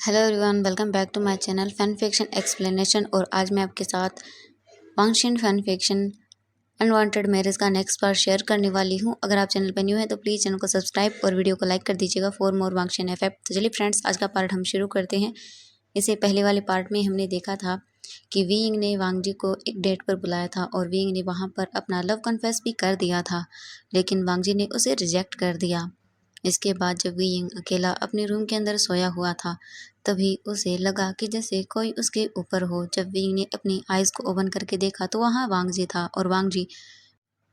Hello everyone, welcome back to my channel fan fiction explanation. और आज मैं आपके साथ Wangxian fan fiction unwanted marriage का नेक्स्ट पार्ट शेयर करने वाली हूं। अगर आप चैनल पर न्यू है तो प्लीज़ चैनल को सब्सक्राइब और वीडियो को लाइक कर दीजिएगा फॉर मोर वांगशिन एफएफ। तो चलिए फ्रेंड्स, आज का पार्ट हम शुरू करते हैं। इससे पहले वाले पार्ट में हमने देखा था कि वी यिंग ने वांग जी को एक डेट पर बुलाया था और वी यिंग ने वहाँ पर अपना लव कन्फेस भी कर दिया था, लेकिन वांग जी ने उसे रिजेक्ट कर दिया। इसके बाद जब वी यिंग अकेला अपने रूम के अंदर सोया हुआ था, तभी उसे लगा कि जैसे कोई उसके ऊपर हो। जब वी यिंग ने अपनी आइज़ को ओपन करके देखा तो वहाँ वांग जी था और वांग जी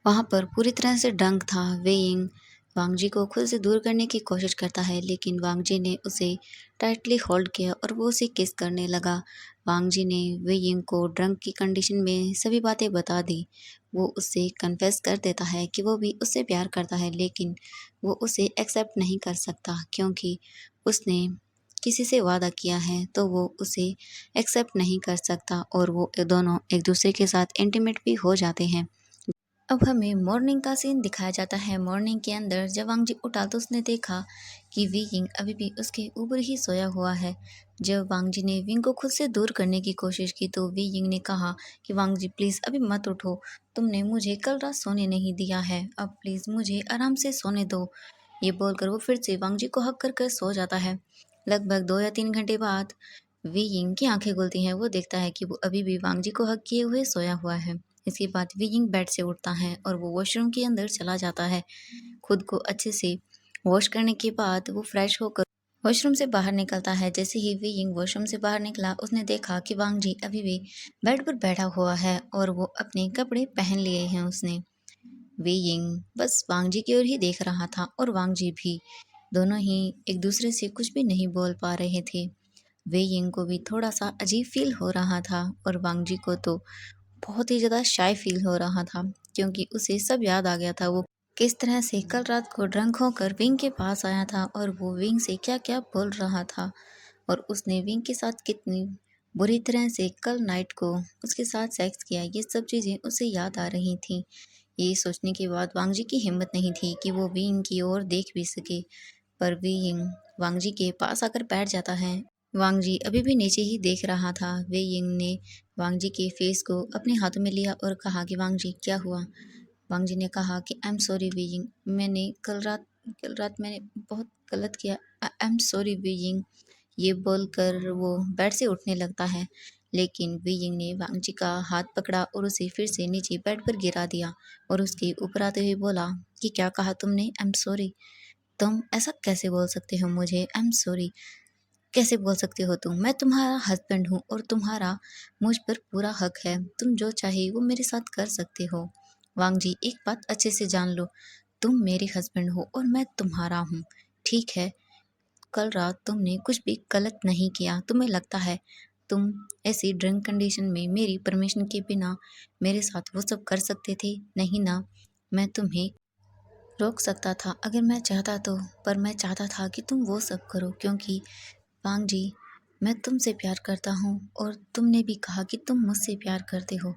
वहाँ पर पूरी तरह से ड्रंक था। वे यिंग वांग जी को खुद से दूर करने की कोशिश करता है, लेकिन वांग जी ने उसे टाइटली होल्ड किया और वो उसे किस करने लगा। वांग जी ने वे यिंग को ड्रंक की कंडीशन में सभी बातें बता दी। वो उससे कन्फेस कर देता है कि वो भी उससे प्यार करता है, लेकिन वो उसे एक्सेप्ट नहीं कर सकता क्योंकि उसने किसी से वादा किया है, तो वो उसे एक्सेप्ट नहीं कर सकता और वो दोनों एक दूसरे के साथ इंटीमेट भी हो जाते हैं। अब हमें मॉर्निंग का सीन दिखाया जाता है। मॉर्निंग के अंदर जब वांग जी उठा तो उसने देखा कि वी यिंग अभी भी उसके ऊपर ही सोया हुआ है। जब वांग जी ने विंग को खुद से दूर करने की कोशिश की तो वी यिंग ने कहा कि वांग जी प्लीज़ अभी मत उठो, तुमने मुझे कल रात सोने नहीं दिया है, अब प्लीज़ मुझे आराम से सोने दो। ये बोलकर वो फिर से वांग जी को हक कर कर सो जाता है। लगभग 2 या 3 घंटे बाद वी यिंग की आंखें खुलती हैं। वो देखता है कि वो अभी भी वांग जी को हक किए हुए सोया हुआ है। इसके बाद वी यिंग बेड से उठता है और वो वॉशरूम के अंदर चला जाता है। खुद को अच्छे से वॉश करने के बाद वो फ्रेश होकर वॉशरूम से बाहर निकलता है। जैसे ही वी यिंग वॉशरूम से बाहर निकला, उसने देखा कि वांग जी अभी भी बेड पर बैठा हुआ है और वो अपने कपड़े पहन लिए हैं उसने। वी यिंग बस वांग जी की ओर ही देख रहा था और वांग जी भी, दोनों ही एक दूसरे से कुछ भी नहीं बोल पा रहे थे। वे यिंग को भी थोड़ा सा अजीब फील हो रहा था और वांग जी को तो बहुत ही ज़्यादा शाय फील हो रहा था, क्योंकि उसे सब याद आ गया था। वो किस तरह से कल रात को ड्रंक होकर विंग के पास आया था और वो विंग से क्या क्या बोल रहा था और उसने विंग के साथ कितनी बुरी तरह से कल नाइट को उसके साथ सेक्स किया। ये सब चीज़ें उसे याद आ रही थी। ये सोचने के बाद वांग जी की हिम्मत नहीं थी कि वो विंग की ओर देख भी सके, पर विंग वांग जी के पास आकर बैठ जाता है। वांग जी अभी भी नीचे ही देख रहा था। वे यिंग ने वांग जी के फेस को अपने हाथों में लिया और कहा कि वांग जी क्या हुआ। वांग जी ने कहा कि आई एम सॉरी वे यिंग, मैंने कल रात मैंने बहुत गलत किया, आई एम सॉरी वे यिंग। ये बोलकर वो बेड से उठने लगता है, लेकिन वी यिंग ने वांग जी का हाथ पकड़ा और उसे फिर से नीचे बेड पर गिरा दिया और उसके ऊपर आते हुए बोला कि क्या कहा तुमने, आई एम सॉरी। तुम ऐसा कैसे बोल सकते हो मुझे आई एम सॉरी, कैसे बोल सकते हो तुम? मैं तुम्हारा हस्बैंड हूँ और तुम्हारा मुझ पर पूरा हक है। तुम जो चाहे वो मेरे साथ कर सकते हो। वांग जी, एक बात अच्छे से जान लो, तुम मेरे हस्बैंड हो और मैं तुम्हारा हूँ, ठीक है? कल रात तुमने कुछ भी गलत नहीं किया। तुम्हें लगता है तुम ऐसी ड्रिंक कंडीशन में मेरी परमिशन के बिना मेरे साथ वो सब कर सकते थे? नहीं ना। मैं तुम्हें रोक सकता था अगर मैं चाहता तो, पर मैं चाहता था कि तुम वो सब करो क्योंकि वांग जी, मैं तुमसे प्यार करता हूँ और तुमने भी कहा कि तुम मुझसे प्यार करते हो,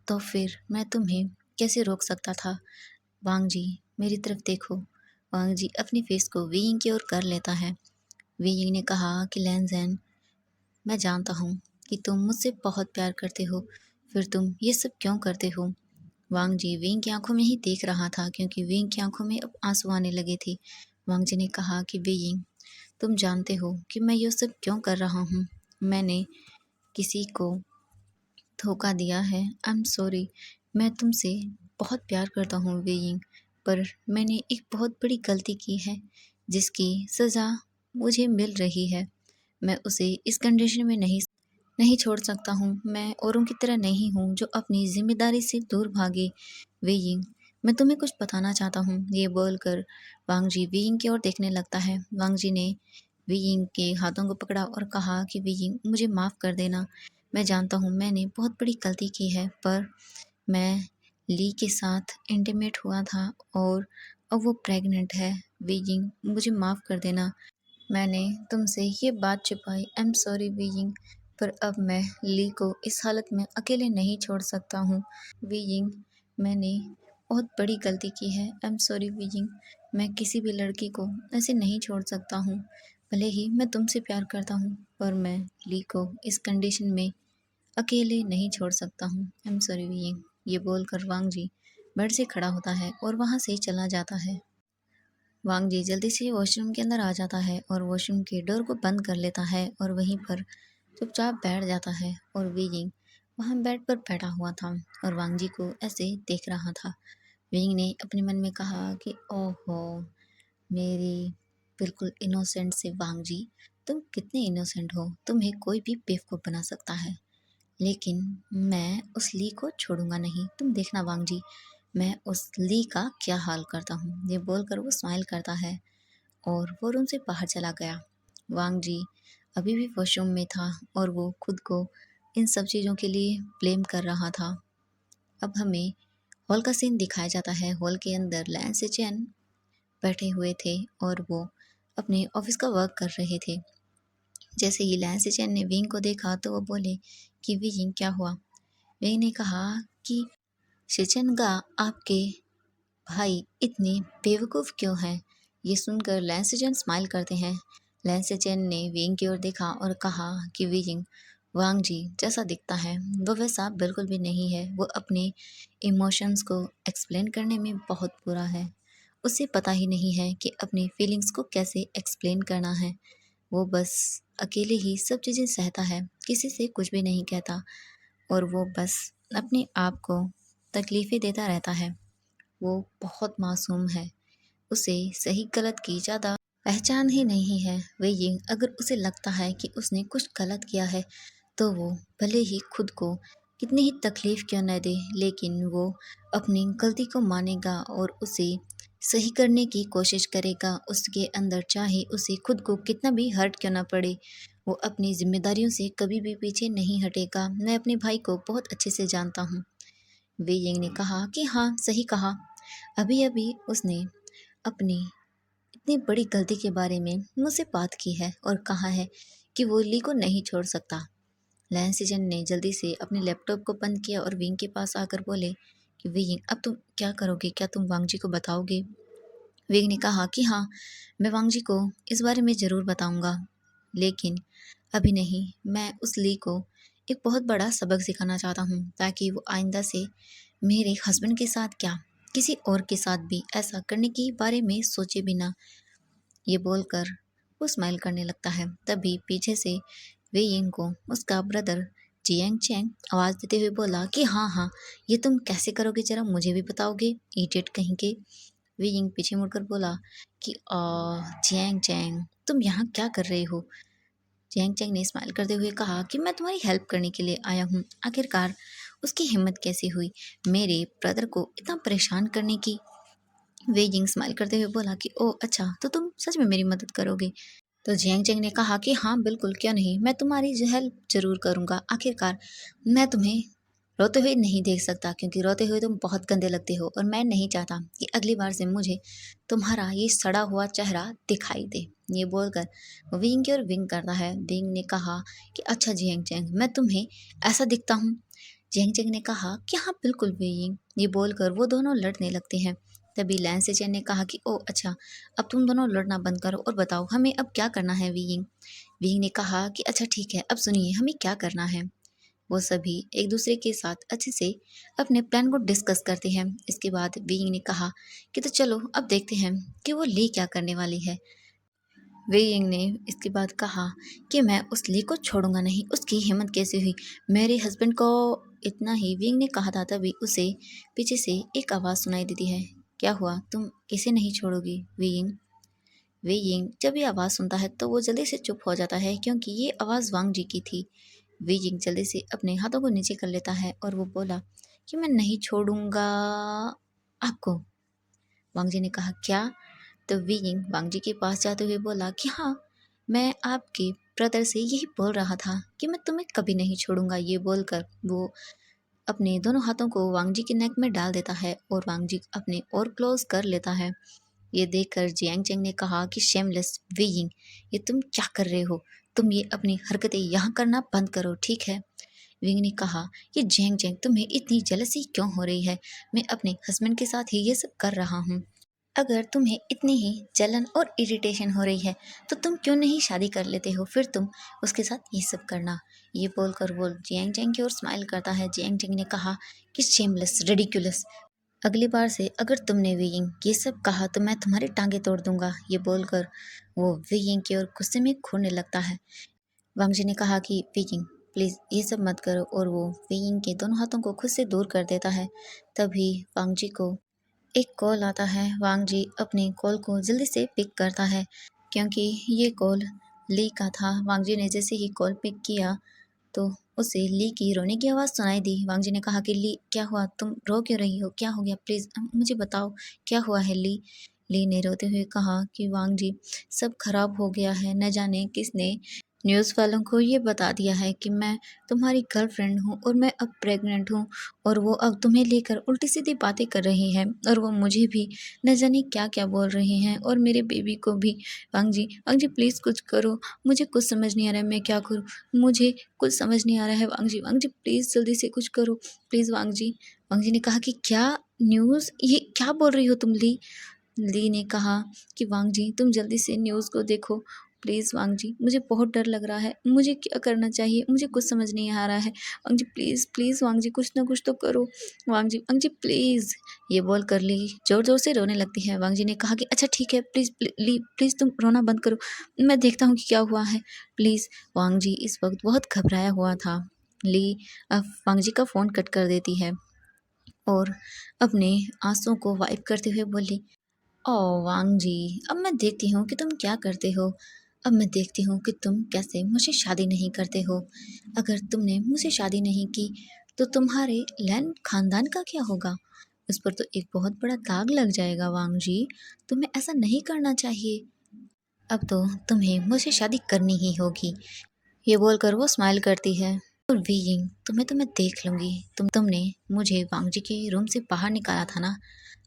तो फिर मैं तुम्हें कैसे रोक सकता था? वांग जी, मेरी तरफ देखो। वांग जी अपनी फेस को वी यिंग की ओर कर लेता है। वी यिंग ने कहा कि लैंज़ेन, मैं जानता हूँ कि तुम मुझसे बहुत प्यार करते हो, फिर तुम ये सब क्यों करते हो? वांग जी विंग की आंखों में ही देख रहा था क्योंकि विंग की आंखों में अब आंसू आने लगे थे। वांग जी ने कहा कि विंग, तुम जानते हो कि मैं ये सब क्यों कर रहा हूँ। मैंने किसी को धोखा दिया है। I am sorry. मैं तुमसे बहुत प्यार करता हूँ विंग, पर मैंने एक बहुत बड़ी गलती की है जिसकी सज़ा मुझे मिल रही है। मैं उसे इस कंडीशन में नहीं नहीं छोड़ सकता हूँ। मैं औरों की तरह नहीं हूँ जो अपनी जिम्मेदारी से दूर भागे। वे यिंग, मैं तुम्हें कुछ बताना चाहता हूँ। ये बोलकर वांग जी वी यिंग की ओर देखने लगता है। वांग जी ने वी यिंग के हाथों को पकड़ा और कहा कि वी यिंग, मुझे माफ़ कर देना। मैं जानता हूँ मैंने बहुत बड़ी गलती की है, पर मैं ली के साथ इंटीमेट हुआ था और अब वो प्रेग्नेंट है। वी यिंग, मुझे माफ़ कर देना। मैंने तुमसे ये बात छुपाई। आई एम सॉरी वीइंग, पर अब मैं ली को इस हालत में अकेले नहीं छोड़ सकता हूँ। वीइंग, मैंने बहुत बड़ी गलती की है। आई एम सॉरी वीइंग, मैं किसी भी लड़की को ऐसे नहीं छोड़ सकता हूँ। भले ही मैं तुमसे प्यार करता हूँ, पर मैं ली को इस कंडीशन में अकेले नहीं छोड़ सकता हूँ। आई एम सॉरी वियिंग। ये बोलकर वांग जी बेड से खड़ा होता है और वहाँ से चला जाता है। वांग जी जल्दी से वॉशरूम के अंदर आ जाता है और वॉशरूम के डोर को बंद कर लेता है और वहीं पर चुपचाप बैठ जाता है। और वियिंग वहाँ बेड पर बैठा हुआ था और वांग जी को ऐसे देख रहा था। वियिंग ने अपने मन में कहा कि ओहो, मेरी बिल्कुल इनोसेंट से वांग जी, तुम कितने इनोसेंट हो, तुम्हें कोई भी बेवकूफ़ बना सकता है, लेकिन मैं उस ली को छोड़ूंगा नहीं। तुम देखना वांग जी, मैं उस ली का क्या हाल करता हूँ। ये बोलकर वो स्माइल करता है और वो रूम से बाहर चला गया। वांग जी अभी भी वॉशरूम में था और वो खुद को इन सब चीज़ों के लिए ब्लेम कर रहा था। अब हमें हॉल का सीन दिखाया जाता है। हॉल के अंदर लैन से चैन बैठे हुए थे और वो अपने ऑफिस का वर्क कर रहे थे। जैसे ही लैन से चैन ने विंग को देखा तो वो बोले कि विंग क्या हुआ। विंग ने कहा कि शिचनगा, आपके भाई इतने बेवकूफ़ क्यों हैं। ये सुनकर लैन से चैन स्माइल करते हैं। लैन से चैन ने विंग की ओर देखा और कहा कि विंग, वांग जी जैसा दिखता है वो वैसा बिल्कुल भी नहीं है। वो अपने इमोशंस को एक्सप्लेन करने में बहुत बुरा है। उसे पता ही नहीं है कि अपनी फीलिंग्स को कैसे एक्सप्लेन करना है। वो बस अकेले ही सब चीज़ें सहता है, किसी से कुछ भी नहीं कहता और वो बस अपने आप को तकलीफ़ें देता रहता है। वो बहुत मासूम है, उसे सही गलत की ज़्यादा पहचान ही नहीं है। वही अगर उसे लगता है कि उसने कुछ गलत किया है तो वो भले ही खुद को कितनी ही तकलीफ़ क्यों न दे, लेकिन वो अपनी गलती को मानेगा और उसे सही करने की कोशिश करेगा। उसके अंदर चाहे उसे खुद को कितना भी हर्ट क्यों ना पड़े, वो अपनी ज़िम्मेदारियों से कभी भी पीछे नहीं हटेगा। मैं अपने भाई को बहुत अच्छे से जानता हूँ। वे यिंग ने कहा कि हाँ, सही कहा। अभी अभी उसने अपनी इतनी बड़ी गलती के बारे में मुझसे बात की है और कहा है कि वो ली को नहीं छोड़ सकता। लैन सीजन ने जल्दी से अपने लैपटॉप को बंद किया और विंग के पास आकर बोले कि विंग, अब तुम क्या करोगे, क्या तुम वांग जी को बताओगे। विंग ने कहा कि हाँ, मैं वांग जी को इस बारे में ज़रूर बताऊंगा, लेकिन अभी नहीं। मैं उस ली को एक बहुत बड़ा सबक सिखाना चाहता हूँ ताकि वो आइंदा से मेरे हस्बैंड के साथ क्या, किसी और के साथ भी ऐसा करने के बारे में सोचे बिना। ये बोलकर वो स्माइल करने लगता है। तभी पीछे से वे यिंग को उसका ब्रदर जियांग चैंग आवाज़ देते हुए बोला कि हाँ हाँ, ये तुम कैसे करोगे, जरा मुझे भी बताओगे, इडियट कहीं के। वे यिंग पीछे मुड़कर बोला कि जियांग चैंग, तुम यहाँ क्या कर रहे हो। जियांग चैंग ने स्माइल करते हुए कहा कि मैं तुम्हारी हेल्प करने के लिए आया हूँ। आखिरकार उसकी हिम्मत कैसे हुई मेरे ब्रदर को इतना परेशान करने की। वे यिंग स्माइल करते हुए बोला कि ओह अच्छा, तो तुम सच में मेरी मदद करोगे। तो जियांग चैंग ने कहा कि हाँ बिल्कुल, क्यों नहीं, मैं तुम्हारी हेल्प ज़रूर करूँगा। आखिरकार मैं तुम्हें रोते हुए नहीं देख सकता, क्योंकि रोते हुए तुम बहुत गंदे लगते हो और मैं नहीं चाहता कि अगली बार से मुझे तुम्हारा ये सड़ा हुआ चेहरा दिखाई दे। ये बोलकर वो विंग की ओर विंग करता है। विंग ने कहा कि अच्छा जियांग चैंग, मैं तुम्हें ऐसा दिखता हूँ। जियांग चैंग ने कहा कि हाँ बिल्कुल विंग। ये बोलकर वो दोनों लड़ने लगते हैं। तभी लैन से चैन ने कहा कि ओह अच्छा, अब तुम दोनों लड़ना बंद करो और बताओ हमें अब क्या करना है विंग। विंग ने कहा कि अच्छा ठीक है, अब सुनिए हमें क्या करना है। वो सभी एक दूसरे के साथ अच्छे से अपने प्लान को डिस्कस करते हैं। इसके बाद विंग ने कहा कि तो चलो अब देखते हैं कि वो ली क्या करने वाली है। वेइंग ने इसके बाद कहा कि मैं उस ली को छोड़ूंगा नहीं। उसकी हिम्मत कैसे हुई मेरे हस्बैंड को। इतना ही विंग ने कहा था तभी उसे पीछे से एक आवाज़ सुनाई देती है। क्या हुआ, तुम किसे नहीं छोड़ोगी विंग। वेइंग जब ये आवाज़ सुनता है तो वो जल्दी से चुप हो जाता है, क्योंकि ये आवाज़ वांग जी की थी। वेइंग जल्दी से अपने हाथों को नीचे कर लेता है और वो बोला कि मैं नहीं छोड़ूंगा आपको। वांग जी ने कहा क्या। तो विंग वांग जी के पास जाते हुए बोला कि हाँ, मैं आपके ब्रदर से यही बोल रहा था कि मैं तुम्हें कभी नहीं छोड़ूंगा। ये बोलकर वो अपने दोनों हाथों को वांग जी के नेक में डाल देता है और वांग जी अपने और क्लोज कर लेता है। ये देखकर जियांग चैंग ने कहा कि शेमलेस वियिंग, ये तुम क्या कर रहे हो। तुम ये अपनी हरकतें यहाँ करना बंद करो, ठीक है। विंग ने कहा कि जियांग चैंग, तुम्हें इतनी जेलसी क्यों हो रही है। मैं अपने हस्बैंड के साथ ही ये सब कर रहा हूँ। अगर तुम्हें इतनी ही जलन और इरिटेशन हो रही है तो तुम क्यों नहीं शादी कर लेते हो, फिर तुम उसके साथ ये सब करना। ये बोलकर वो जियांग चैंग की ओर स्माइल करता है। जियांग चैंग ने कहा कि शेमलेस, रिडिकुलस, अगली बार से अगर तुमने वेइंग ये सब कहा तो मैं तुम्हारी टांगे तोड़ दूंगा। ये बोलकर वो वेइंग की ओर गुस्से में घूरने लगता है। वांग जी ने कहा कि वेइंग प्लीज़ ये सब मत करो, और वो वेइंग के दोनों हाथों को खुद से दूर कर देता है। तभी वांग जी को एक कॉल आता है। वांग जी अपने कॉल को जल्दी से पिक करता है क्योंकि ये कॉल ली का था। वांग जी ने जैसे ही कॉल पिक किया तो उसे ली की रोने की आवाज़ सुनाई दी। वांग जी ने कहा कि ली क्या हुआ, तुम रो क्यों रही हो, क्या हो गया, प्लीज़ मुझे बताओ क्या हुआ है ली। ली ने रोते हुए कहा कि वांग जी सब खराब हो गया है, न जाने किसने न्यूज़ वालों को ये बता दिया है कि मैं तुम्हारी गर्लफ्रेंड हूँ और मैं अब प्रेग्नेंट हूँ, और वो अब तुम्हें लेकर उल्टी सीधी बातें कर रही है, और वो मुझे भी न जाने क्या क्या बोल रही हैं और मेरे बेबी को भी। वांग जी प्लीज़ कुछ करो, मुझे कुछ समझ नहीं आ रहा है, मैं क्या करूँ, मुझे कुछ समझ नहीं आ रहा है। वांग जी प्लीज़ जल्दी से कुछ करो प्लीज़ वांग जी। वांग जी ने कहा कि क्या न्यूज़, ये क्या बोल रही हो तुम ली। ली ने कहा कि वांग जी तुम जल्दी से न्यूज़ को देखो प्लीज़ वांग जी, मुझे बहुत डर लग रहा है, मुझे क्या करना चाहिए, मुझे कुछ समझ नहीं आ रहा है। वांग जी प्लीज़ प्लीज़ वांग जी कुछ ना कुछ तो करो। वांग जी प्लीज़। ये बोल कर ली ज़ोर ज़ोर से रोने लगती है। वांग जी ने कहा कि अच्छा ठीक है, प्लीज़ ली प्लीज़ तुम रोना बंद करो, मैं देखता हूँ कि क्या हुआ है प्लीज़। वांग जी इस वक्त बहुत घबराया हुआ था। ली अब वांग जी का फ़ोन कट कर देती है और अपने आंसुओं को वाइप करते हुए बोली, ओह वांग जी, अब मैं देखती हूँ कि तुम क्या करते हो। अब मैं देखती हूँ कि तुम कैसे मुझसे शादी नहीं करते हो। अगर तुमने मुझसे शादी नहीं की तो तुम्हारे लैन खानदान का क्या होगा, उस पर तो एक बहुत बड़ा दाग लग जाएगा। वांग जी तुम्हें ऐसा नहीं करना चाहिए, अब तो तुम्हें मुझसे शादी करनी ही होगी। ये बोलकर वो स्माइल करती है। और वीइंग तुम्हें तो मैं देख लूँगी, तुमने मुझे वांग जी के रूम से बाहर निकाला था ना,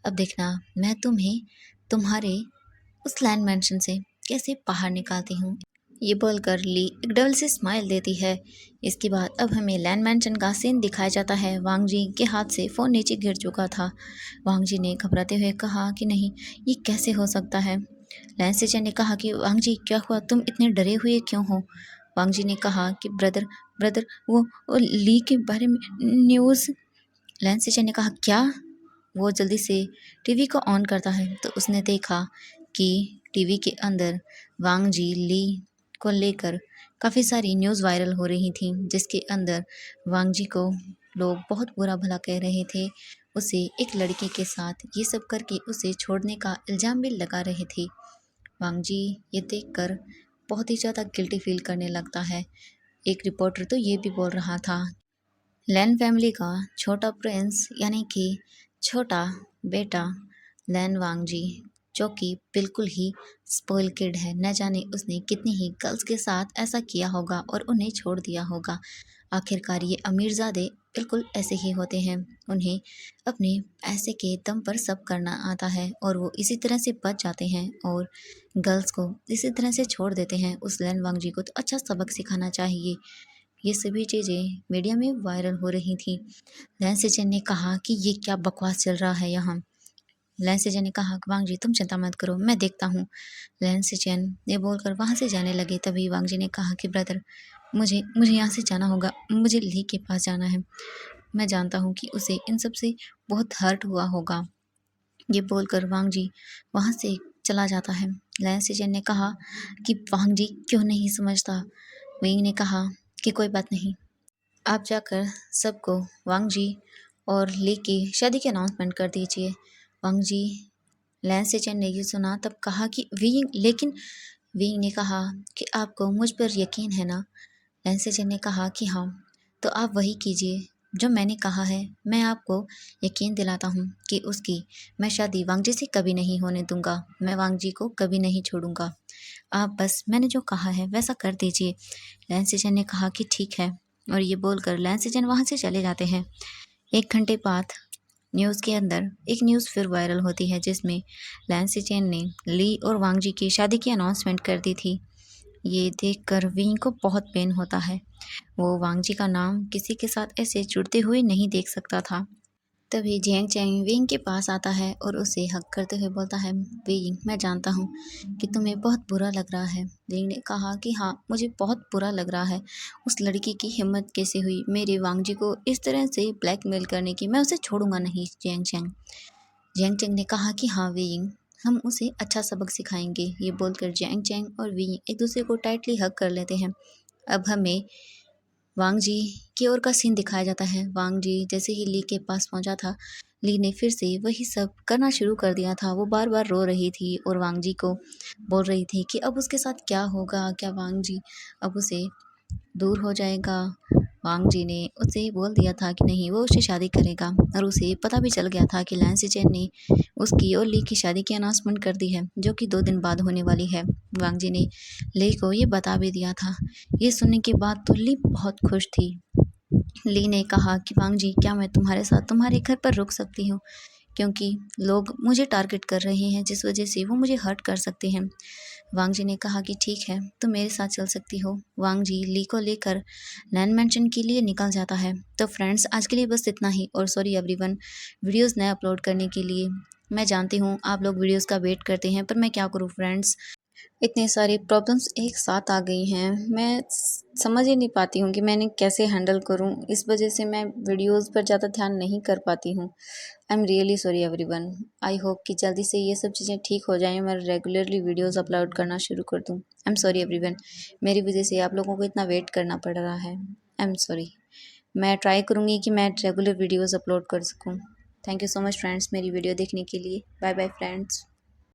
अब देखना मैं तुम्हें तुम्हारे उस लैंड मैंशन से कैसे बाहर निकालती हूँ। ये बोलकर ली एक डबल सी स्माइल देती है। इसके बाद अब हमें लैंड मैंशन का सीन दिखाया जाता है। वांग जी के हाथ से फ़ोन नीचे गिर चुका था। वांग जी ने घबराते हुए कहा कि नहीं, ये कैसे हो सकता है। लैंड सेचर ने कहा कि वांग जी क्या हुआ, तुम इतने डरे हुए क्यों हो। वांग जी ने कहा कि ब्रदर ब्रदर वो ली के बारे में न्यूज़। लैंड सेचर ने कहा क्या। वो जल्दी से टीवी को ऑन करता है तो उसने देखा कि टीवी के अंदर वांग जी ली को लेकर काफ़ी सारी न्यूज़ वायरल हो रही थी, जिसके अंदर वांग जी को लोग बहुत बुरा भला कह रहे थे। उसे एक लड़के के साथ ये सब करके उसे छोड़ने का इल्ज़ाम भी लगा रहे थे। वांग जी ये देखकर बहुत ही ज़्यादा गिल्टी फील करने लगता है। एक रिपोर्टर तो ये भी बोल रहा था, लैन फैमिली का छोटा प्रिंस यानी कि छोटा बेटा लैन वांग जी, जो कि बिल्कुल ही स्पॉइल किड है, न जाने उसने कितनी ही गर्ल्स के साथ ऐसा किया होगा और उन्हें छोड़ दिया होगा। आखिरकार ये अमीरजादे बिल्कुल ऐसे ही होते हैं, उन्हें अपने पैसे के दम पर सब करना आता है और वो इसी तरह से बच जाते हैं और गर्ल्स को इसी तरह से छोड़ देते हैं। उस लैन वांग जी को तो अच्छा सबक सिखाना चाहिए। ये सभी चीज़ें मीडिया में वायरल हो रही थी। लैंस सेजन ने कहा कि ये क्या बकवास चल रहा है यहाँ। लैंस सेजन ने कहा वांग जी तुम चिंता मत करो, मैं देखता हूँ। लैंस सेजन ये बोलकर वहाँ से जाने लगे। तभी वांग जी ने कहा कि ब्रदर मुझे मुझे यहाँ से जाना होगा, मुझे ली के पास जाना है, मैं जानता हूँ कि उसे इन सब से बहुत हर्ट हुआ होगा। ये बोलकर वांग जी वहाँ से चला जाता है। लैंस सेजन ने कहा कि वांग जी क्यों नहीं समझता। विंग ने कहा कि कोई बात नहीं, आप जाकर सबको वांग जी और ली की शादी की अनाउंसमेंट कर दीजिए। वांग जी लैंस सेचन ने ये सुना तब कहा कि विंग, लेकिन विंग ने कहा कि आपको मुझ पर यकीन है ना। लैंस सेचन ने कहा कि हाँ, तो आप वही कीजिए जो मैंने कहा है। मैं आपको यकीन दिलाता हूँ कि उसकी मैं शादी वांग जी से कभी नहीं होने दूंगा, मैं वांग जी को कभी नहीं छोड़ूंगा। आप बस मैंने जो कहा है वैसा कर दीजिए। लैंस सेचन ने कहा कि ठीक है, और ये बोलकर लैंस सेजन वहाँ से चले जाते हैं। 1 घंटे बाद न्यूज़ के अंदर एक न्यूज़ फिर वायरल होती है, जिसमें लैंस सेजन ने ली और वांग जी की शादी की अनाउंसमेंट कर दी थी। ये देखकर विंग को बहुत पेन होता है। वो वांग जी का नाम किसी के साथ ऐसे जुड़ते हुए नहीं देख सकता था। तभी जियांग चैंग विंग के पास आता है और उसे हक करते हुए बोलता है, विंग मैं जानता हूँ कि तुम्हें बहुत बुरा लग रहा है। विंग ने कहा कि हाँ मुझे बहुत बुरा लग रहा है। उस लड़की की हिम्मत कैसे हुई मेरे वांग जी को इस तरह से ब्लैकमेल करने की, मैं उसे छोड़ूंगा नहीं। जियांग चैंग जियांग चैंग ने कहा कि हाँ विंग हम उसे अच्छा सबक सिखाएंगे। ये बोलकर जियांग चैंग और विंग एक दूसरे को टाइटली हक कर लेते हैं। अब हमें वांग जी की ओर का सीन दिखाया जाता है। वांग जी जैसे ही ली के पास पहुंचा था, ली ने फिर से वही सब करना शुरू कर दिया था। वो बार बार रो रही थी और वांग जी को बोल रही थी कि अब उसके साथ क्या होगा, क्या वांग जी अब उसे दूर हो जाएगा। वांग जी ने उसे बोल दिया था कि नहीं वो उससे शादी करेगा और उसे पता भी चल गया था कि लैंसी चैन ने उसकी और ली की शादी की अनाउंसमेंट कर दी है, जो कि 2 दिन बाद होने वाली है। वांग जी ने ली को ये बता भी दिया था। ये सुनने के बाद तो ली बहुत खुश थी। ली ने कहा कि वांग जी क्या मैं तुम्हारे साथ तुम्हारे घर पर रुक सकती हूँ, क्योंकि लोग मुझे टारगेट कर रहे हैं जिस वजह से वो मुझे हर्ट कर सकते हैं। वांग जी ने कहा कि ठीक है तुम मेरे साथ चल सकती हो। वांग जी ली को लेकर लैंड मैंशन के लिए निकल जाता है। तो फ्रेंड्स आज के लिए बस इतना ही, और सॉरी एवरीवन वीडियोस नए अपलोड करने के लिए। मैं जानती हूँ आप लोग वीडियोस का वेट करते हैं, पर मैं क्या करूँ फ्रेंड्स, इतने सारे प्रॉब्लम्स एक साथ आ गई हैं। मैं समझ ही नहीं पाती हूँ कि मैंने कैसे हैंडल करूँ। इस वजह से मैं वीडियोस पर ज़्यादा ध्यान नहीं कर पाती हूँ। I am really sorry everyone. I hope कि जल्दी से ये सब चीज़ें ठीक हो जाएं, मैं रेगुलरली वीडियोस अपलोड करना शुरू कर दूँ। आई एम सॉरी एवरीवन, मेरी वजह से आप लोगों को इतना वेट करना पड़ रहा है। I am sorry. मैं ट्राई करूँगी कि मैं रेगुलर वीडियोज़ अपलोड कर सकूँ। Thank you so much friends मेरी वीडियो देखने के लिए। Bye bye friends.